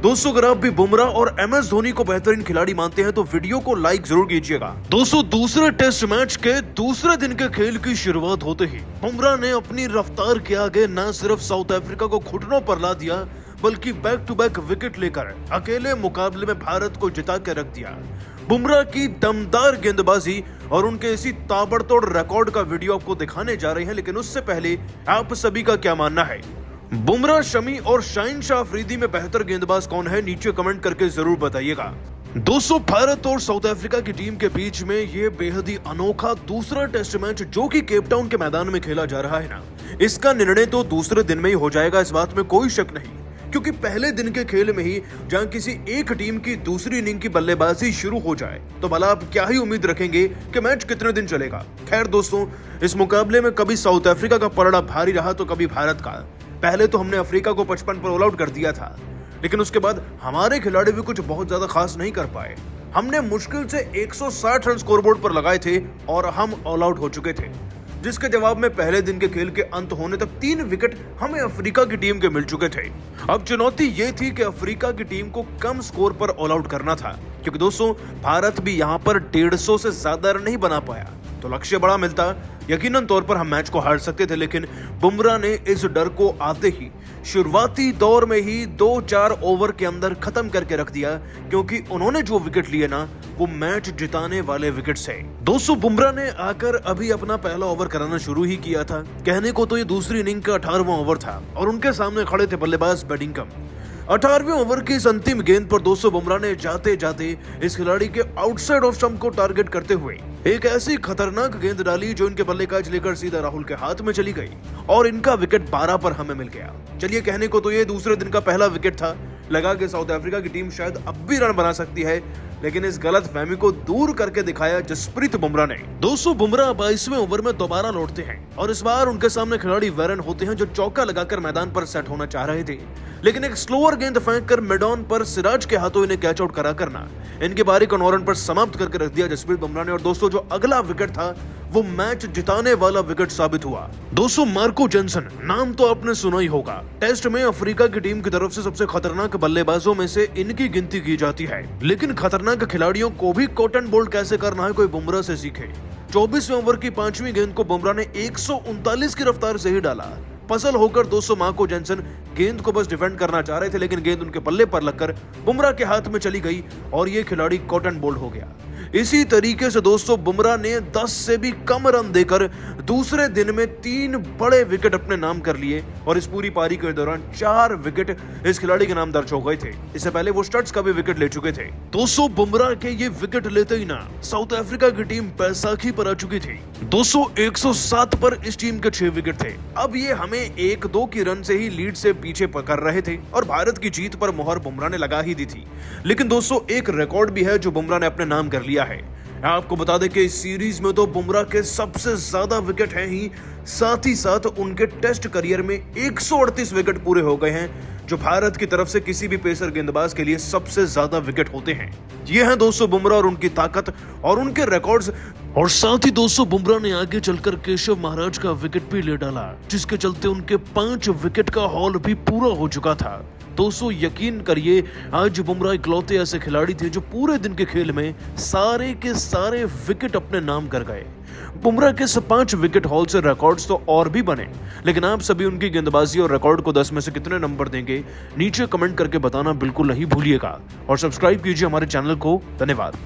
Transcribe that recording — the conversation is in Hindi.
दोस्तों अगर आप भी बुमराह और MS धोनी को बेहतरीन खिलाड़ी मानते हैं तो वीडियो को लाइक जरूर कीजिएगा। दोस्तों दूसरे टेस्ट मैच के दूसरे दिन के खेल की शुरुआत होते ही बुमराह ने अपनी रफ्तार के आगे न सिर्फ साउथ अफ्रीका को घुटनों पर ला दिया बल्कि बैक टू बैक विकेट लेकर अकेले मुकाबले में भारत को जिता के रख दिया। बुमराह की दमदार गेंदबाजी और उनके इसी ताबड़तोड़ रिकॉर्ड का वीडियो आपको दिखाने जा रहे हैं, लेकिन उससे पहले आप सभी का क्या मानना है? बुमराह, शमी और शाहीन शाह अफरीदी में बेहतर गेंदबाज कौन है? नीचे कमेंट करके जरूर बताइएगा। दोस्तों भारत और साउथ अफ्रीका की टीम के बीच में ये बेहद ही अनोखा दूसरा टेस्ट मैच जो कि केप टाउन के मैदान में खेला जा रहा है ना, इसका निर्णय तो दूसरे दिन में ही हो जाएगा, इस बात में कोई शक नहीं। क्योंकि पहले दिन के खेल में ही जहां किसी एक टीम की दूसरी इनिंग की बल्लेबाजी शुरू हो जाए तो भला आप क्या ही उम्मीद रखेंगे कि मैच कितने दिन चलेगा। खैर दोस्तों, इस मुकाबले में कभी साउथ अफ्रीका का पलड़ा भारी रहा तो कभी भारत का। पहले तो हमने अफ्रीका को 55 पर ऑल आउट कर दिया था, लेकिन उसके बाद हमारे खिलाड़ी भी कुछ बहुत ज्यादा खास नहीं कर पाए। हमने मुश्किल से 160 रन स्कोरबोर्ड पर लगाए थे और हम ऑल आउट हो चुके थे, जिसके जवाब में पहले दिन के खेल के अंत होने तक 3 विकेट हमें अफ्रीका की टीम के मिल चुके थे। अब चुनौती ये थी कि अफ्रीका की टीम को कम स्कोर पर ऑल आउट करना था, क्योंकि दोस्तों भारत भी यहाँ पर 150 से ज्यादा रन नहीं बना पाया तो लक्ष्य बड़ा मिलता, यकीनन तौर पर हम मैच को हार सकते थे। लेकिन बुमराह ने इस डर को आते ही शुरुआती दौर में ही 2-4 ओवर के अंदर खत्म करके रख दिया, क्योंकि उन्होंने जो विकेट लिए ना वो मैच जिताने वाले विकेट्स है। दोस्तों बुमराह ने आकर अभी अपना पहला ओवर कराना शुरू ही किया था। कहने को तो ये दूसरी इनिंग का 18वां ओवर था और उनके सामने खड़े थे बल्लेबाज बेडिंगम। 18वें ओवर की इस अंतिम गेंद पर दोस्तों बुमराह ने जाते जाते इस खिलाड़ी के आउटसाइड ऑफ स्टंप को टारगेट करते हुए एक ऐसी खतरनाक गेंद डाली जो इनके बल्लेबाज लेकर सीधा राहुल के हाथ में चली गई और इनका विकेट 12 पर हमें मिल गया। चलिए कहने को तो ये दूसरे दिन का पहला विकेट था, लगा कि साउथ अफ्रीका की टीम शायद अब भी रन बना सकती है, लेकिन इस गलत फहमी को दूर करके दिखाया जसप्रीत बुमराह ने। दोस्तों बुमराह 22वें ओवर में दोबारा लौटते हैं और इस बार उनके सामने खिलाड़ी वैरन होते हैं जो चौका लगाकर मैदान पर सेट होना चाह रहे थे, लेकिन एक स्लोअर गेंद फेंक कर मिड ऑन पर सिराज के हाथों इन्हें कैच आउट करा करना इनकी बारी को 9 रन पर समाप्त करके रख दिया जसप्रीत बुमराह ने। और दोस्तों जो अगला विकेट था वो मैच जिताने वाला विकेट साबित हुआ। दोस्तों मार्को जेनसन, नाम तो आपने सुना ही होगा। टेस्ट में अफ्रीका की टीम की तरफ से सबसे खतरनाक बल्लेबाजों में से इनकी गिनती की जाती है, लेकिन खतरनाक खिलाड़ियों को भी कॉटन बोल्ड कैसे करना है कोई बुमराह से सीखे। 24वें ओवर की 5वीं गेंद को बुमराह ने 139 की रफ्तार से ही डाला। पजल होकर दोस्तों मार्को जेनसन गेंद को बस डिफेंड करना चाह रहे थे, लेकिन गेंद उनके पल्ले पर लगकर बुमराह के हाथ में चली गई और ये खिलाड़ी कॉटन बोल्ड हो गया। इसी तरीके से दोस्तों बुमराह ने 10 से भी कम रन देकर दूसरे दिन में 3 बड़े विकेट अपने नाम कर लिए और इस पूरी पारी के दौरान 4 विकेट इस खिलाड़ी के नाम दर्ज हो गए थे। इससे पहले वो स्टड्स का भी विकेट ले चुके थे। दोस्तों बुमराह के ये विकेट लेते ही ना साउथ अफ्रीका की टीम बैसाखी पर आ चुकी थी। दोस्तों 107 पर इस टीम के 6 विकेट थे। अब ये हमें 1-2 की रन से ही लीड से पीछे कर रहे थे और भारत की जीत पर मोहर बुमराह ने लगा ही दी थी। लेकिन दोस्तों एक रिकॉर्ड भी है जो बुमराह ने अपने नाम कर लिया है। आपको बता दें कि इस सीरीज में तो बुमराह के सबसे ज्यादा विकेट हैं ही, साथ ही साथ उनके टेस्ट करियर में 138 विकेट पूरे हो गए हैं, जो भारत की तरफ से किसी भी पेसर गेंदबाज के लिए सबसे ज्यादा विकेट होते हैं। ये हैं दोस्तों बुमराह और उनकी ताकत और उनके रिकॉर्ड्स। और साथ ही दोस्तों बुमराह ने आगे चलकर केशव महाराज का विकेट भी ले डाला, जिसके चलते उनके 5 विकेट का हॉल भी पूरा हो चुका था। दोस्तों यकीन करिए आज बुमराह इकलौते ऐसे खिलाड़ी थे जो पूरे दिन के खेल में सारे के सारे विकेट अपने नाम कर गए। बुमराह के 5 विकेट हॉल से रिकॉर्ड्स तो और भी बने, लेकिन आप सभी उनकी गेंदबाजी और रिकॉर्ड को 10 में से कितने नंबर देंगे नीचे कमेंट करके बताना बिल्कुल नहीं भूलिएगा और सब्सक्राइब कीजिए हमारे चैनल को। धन्यवाद।